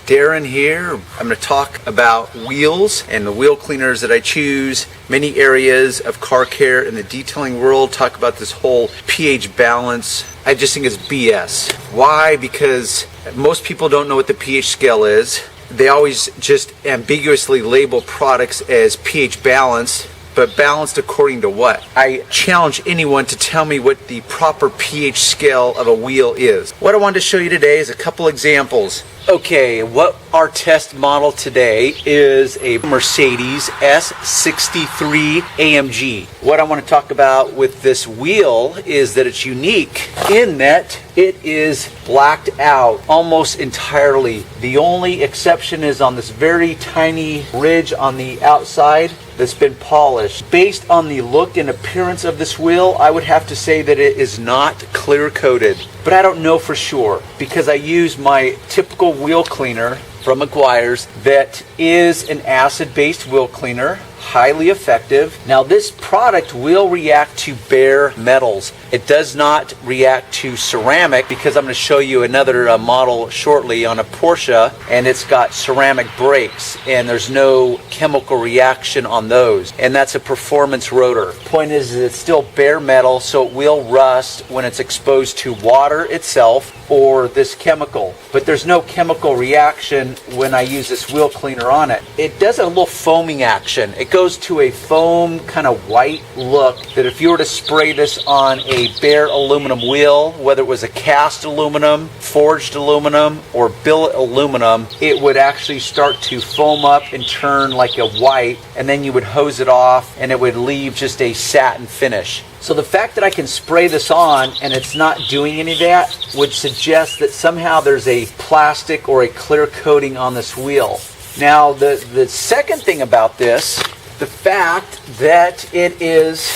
Darren here. I'm going to talk about wheels and the wheel cleaners that I choose, many areas of car care in the detailing world, talk about this whole pH balance. I just think it's BS. Why? Because most people don't know what the pH scale is. They always just ambiguously label products as pH balanced, but balanced according to what? I challenge anyone to tell me what the proper pH scale of a wheel is. What I wanted to show you today is a couple examples. Okay, what our test model today is a Mercedes S63 AMG. What I want to talk about with this wheel is that it's unique in that it is blacked out almost entirely. The only exception is on this very tiny ridge on the outside that's been polished. Based on the look and appearance of this wheel, I would have to say that it is not clear coated, but I don't know for sure because I use my typical wheel cleaner from Meguiar's that is an acid-based wheel cleaner, highly effective. Now this product will react to bare metals. It does not react to ceramic because I'm going to show you another model shortly on a Porsche, and it's got ceramic brakes and there's no chemical reaction on those, and that's a performance rotor. Point is it's still bare metal, so it will rust when it's exposed to water itself or this chemical, but there's no chemical reaction when I use this wheel cleaner on it. It does a little foaming action. It goes to a foam kind of white look that if you were to spray this on a bare aluminum wheel, whether it was a cast aluminum, forged aluminum, or billet aluminum, it would actually start to foam up and turn like a white, and then you would hose it off and it would leave just a satin finish. So the fact that I can spray this on and it's not doing any of that would suggest that somehow there's a plastic or a clear coating on this wheel. Now the second thing about this, the fact that it is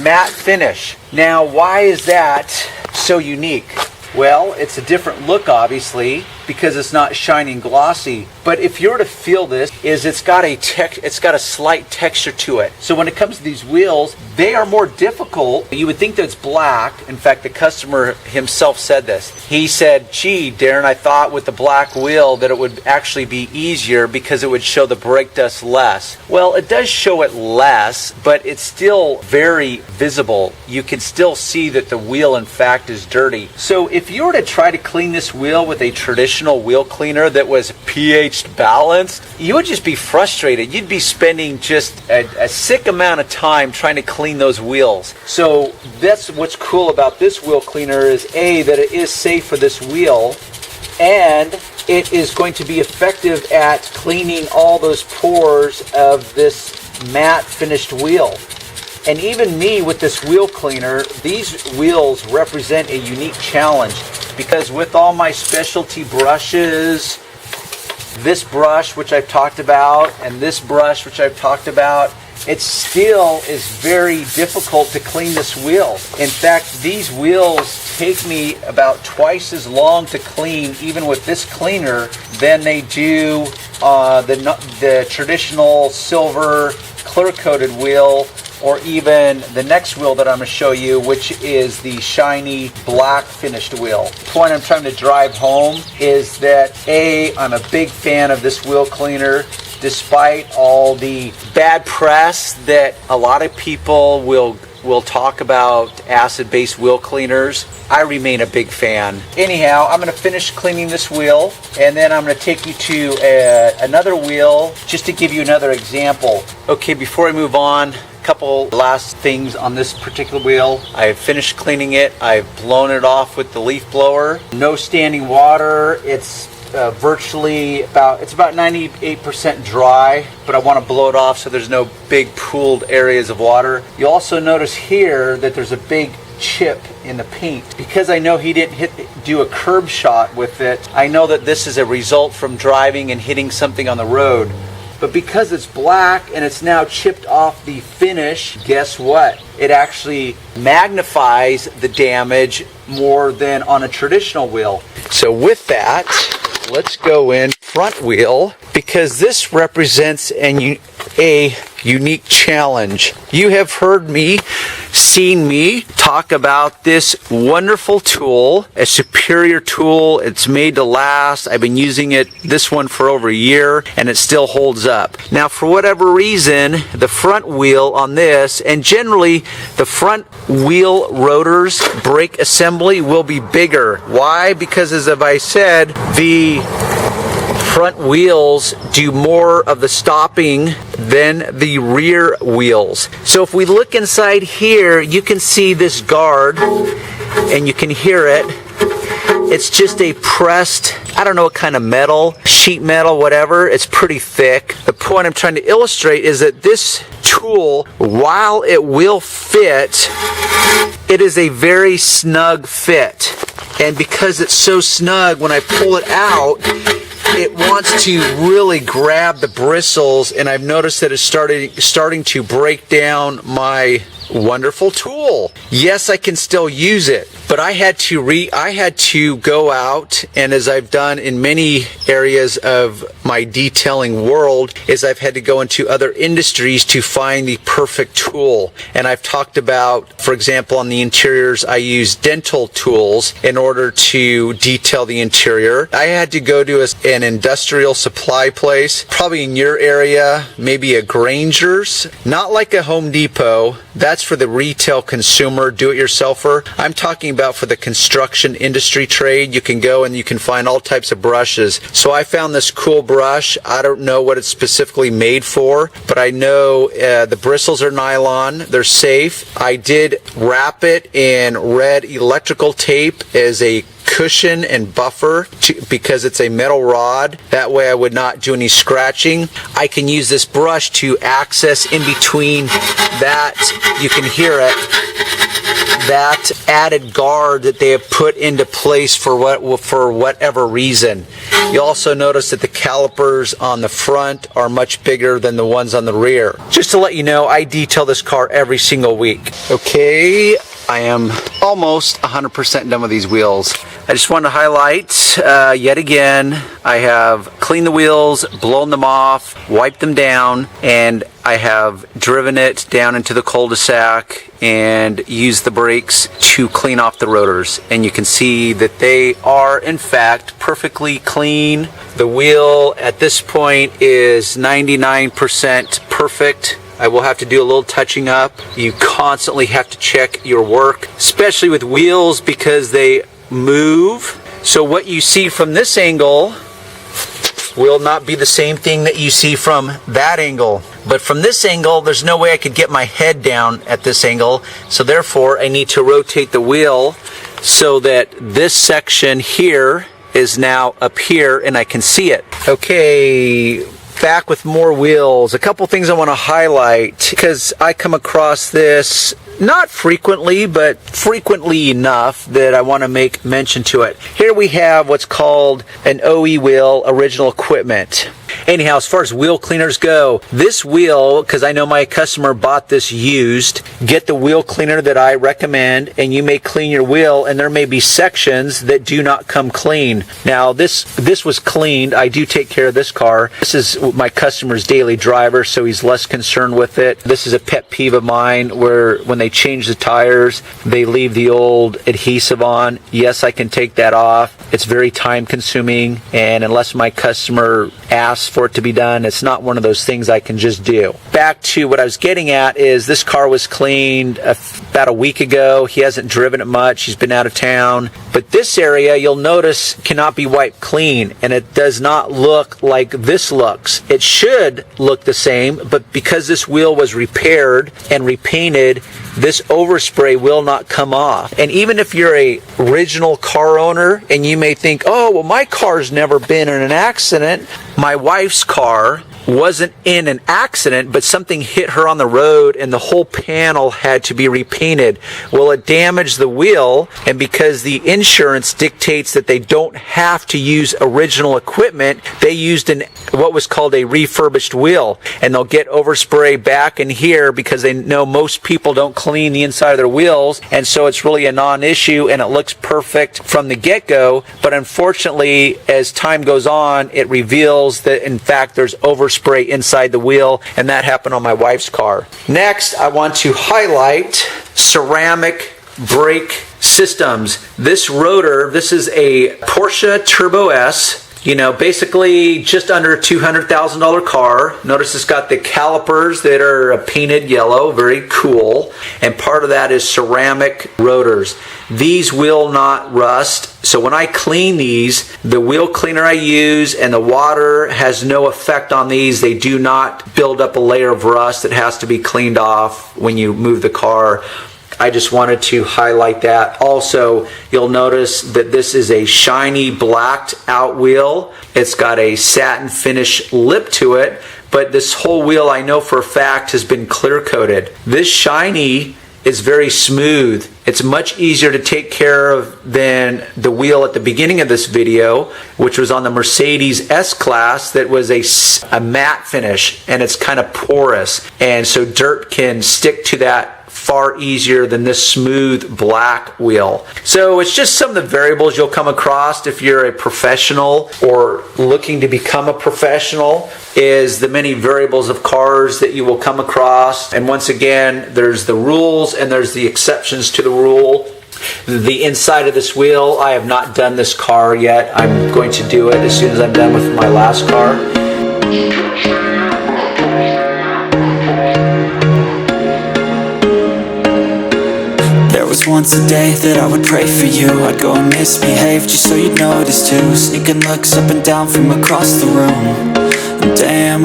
matte finish. Now why is that so unique? Well, it's a different look obviously because it's not shiny and glossy, but if you were to feel this, it's got a slight texture to it. So when it comes to these wheels, they are more difficult. You would think that it's black. In fact, the customer himself said this. He said, "Gee, Darren, I thought with the black wheel that it would actually be easier because it would show the brake dust less." Well, it does show it less, but it's still very visible. You can still see that the wheel in fact is dirty. So if you were to try to clean this wheel with a traditional wheel cleaner that was pH balanced, you would just be frustrated. You'd be spending just a sick amount of time trying to clean those wheels. So that's what's cool about this wheel cleaner is A, that it is safe for this wheel, and it is going to be effective at cleaning all those pores of this matte finished wheel. And even me with this wheel cleaner, these wheels represent a unique challenge because with all my specialty brushes, this brush which I've talked about and this brush which I've talked about, it still is very difficult to clean this wheel. In fact, these wheels take me about twice as long to clean even with this cleaner than they do the traditional silver clear coated wheel, or even the next wheel that I'm going to show you, which is the shiny black finished wheel. The point I'm trying to drive home is that A, I'm a big fan of this wheel cleaner. Despite all the bad press that a lot of people will talk about acid-based wheel cleaners, I remain a big fan. Anyhow, I'm going to finish cleaning this wheel, and then I'm going to take you to another wheel just to give you another example. Okay, before I move on, couple last things on this particular wheel. I've finished cleaning it. I've blown it off with the leaf blower. No standing water. It's virtually about 98% dry, but I want to blow it off so there's no big pooled areas of water. You'll also notice here that there's a big chip in the paint. Because I know he didn't do a curb shot with it, I know that this is a result from driving and hitting something on the road. But because it's black and it's now chipped off the finish, guess what? It actually magnifies the damage more than on a traditional wheel. So with that, let's go in front wheel, because this represents a unique challenge. You have heard me, seen me talk about this wonderful tool, a superior tool. It's made to last. I've been using this one for over a year, and it still holds up. Now, for whatever reason, the front wheel on this, and generally the front wheel rotors brake assembly will be bigger. Why? Because as I said, the front wheels do more of the stopping than the rear wheels. So if we look inside here, you can see this guard and you can hear it. It's just a pressed, I don't know what kind of metal, sheet metal, whatever. It's pretty thick. The point I'm trying to illustrate is that this tool, while it will fit, it is a very snug fit. And because it's so snug, when I pull it out, it wants to really grab the bristles, and I've noticed that it's starting to break down my wonderful tool. Yes, I can still use it, but I had to go out, and as I've done in many areas of my detailing world, is I've had to go into other industries to find the perfect tool. And I've talked about, for example, on the interiors, I use dental tools in order to detail the interior. I had to go to an industrial supply place, probably in your area, maybe a Granger's, not like a Home Depot. That's for the retail consumer, do-it-yourselfer. I'm talking about for the construction industry trade. You can go and you can find all types of brushes. So I found this cool brush. I don't know what it's specifically made for, but I know the bristles are nylon. They're safe. I did wrap it in red electrical tape as a cushion and buffer because it's a metal rod. That way I would not do any scratching. I can use this brush to access in between that, you can hear it, that added guard that they have put into place for whatever reason. You'll also notice that the calipers on the front are much bigger than the ones on the rear. Just to let you know, I detail this car every single week. Okay, I am almost 100% done with these wheels. I just wanted to highlight yet again, I have cleaned the wheels, blown them off, wiped them down, and I have driven it down into the cul-de-sac and used the brakes to clean off the rotors. And you can see that they are in fact perfectly clean. The wheel at this point is 99% perfect. I will have to do a little touching up. You constantly have to check your work, especially with wheels because they move. So what you see from this angle will not be the same thing that you see from that angle. But from this angle, there's no way I could get my head down at this angle. So therefore, I need to rotate the wheel so that this section here is now up here and I can see it. Okay, back with more wheels. A couple things I want to highlight because I come across this not frequently, but frequently enough that I want to make mention to it. Here we have what's called an OE wheel, original equipment. Anyhow, as far as wheel cleaners go, this wheel, because I know my customer bought this used, get the wheel cleaner that I recommend, and you may clean your wheel, and there may be sections that do not come clean. Now, this was cleaned. I do take care of this car. This is my customer's daily driver, so he's less concerned with it. This is a pet peeve of mine where when they change the tires, they leave the old adhesive on. Yes, I can take that off. It's very time consuming, and unless my customer asks for it to be done, it's not one of those things I can just do. Back to what I was getting at is this car was cleaned about a week ago. He hasn't driven it much. He's been out of town. But this area, you'll notice, cannot be wiped clean, and it does not look like this looks. It should look the same, but because this wheel was repaired and repainted, this overspray will not come off. And even if you're a original car owner and you may think, oh, well, my car's never been in an accident. My wife's car wasn't in an accident, but something hit her on the road and the whole panel had to be repainted. Well, it damaged the wheel, and because the insurance dictates that they don't have to use original equipment, they used what was called a refurbished wheel, and they'll get overspray back in here because they know most people don't clean the inside of their wheels, and so it's really a non-issue and it looks perfect from the get-go. But unfortunately, as time goes on, it reveals that in fact there's overspray hairspray inside the wheel, and that happened on my wife's car. Next, I want to highlight ceramic brake systems. This rotor, this is a Porsche Turbo S. You know, basically just under a $200,000 car. Notice it's got the calipers that are painted yellow, very cool. And part of that is ceramic rotors. These will not rust. So when I clean these, the wheel cleaner I use and the water has no effect on these. They do not build up a layer of rust that has to be cleaned off when you move the car. I just wanted to highlight that. Also, you'll notice that this is a shiny blacked out wheel. It's got a satin finish lip to it, but this whole wheel I know for a fact has been clear coated. This shiny is very smooth. It's much easier to take care of than the wheel at the beginning of this video, which was on the Mercedes S-Class that was a matte finish, and it's kind of porous, and so dirt can stick to that far easier than this smooth black wheel. So it's just some of the variables you'll come across if you're a professional or looking to become a professional, is the many variables of cars that you will come across. And once again, there's the rules and there's the exceptions to the rule. The inside of this wheel, I have not done this car yet. I'm going to do it as soon as I'm done with my last car. Was once a day that I would pray for you. I'd go and misbehave just so you'd notice too. Sneaking looks up and down from across the room. And damn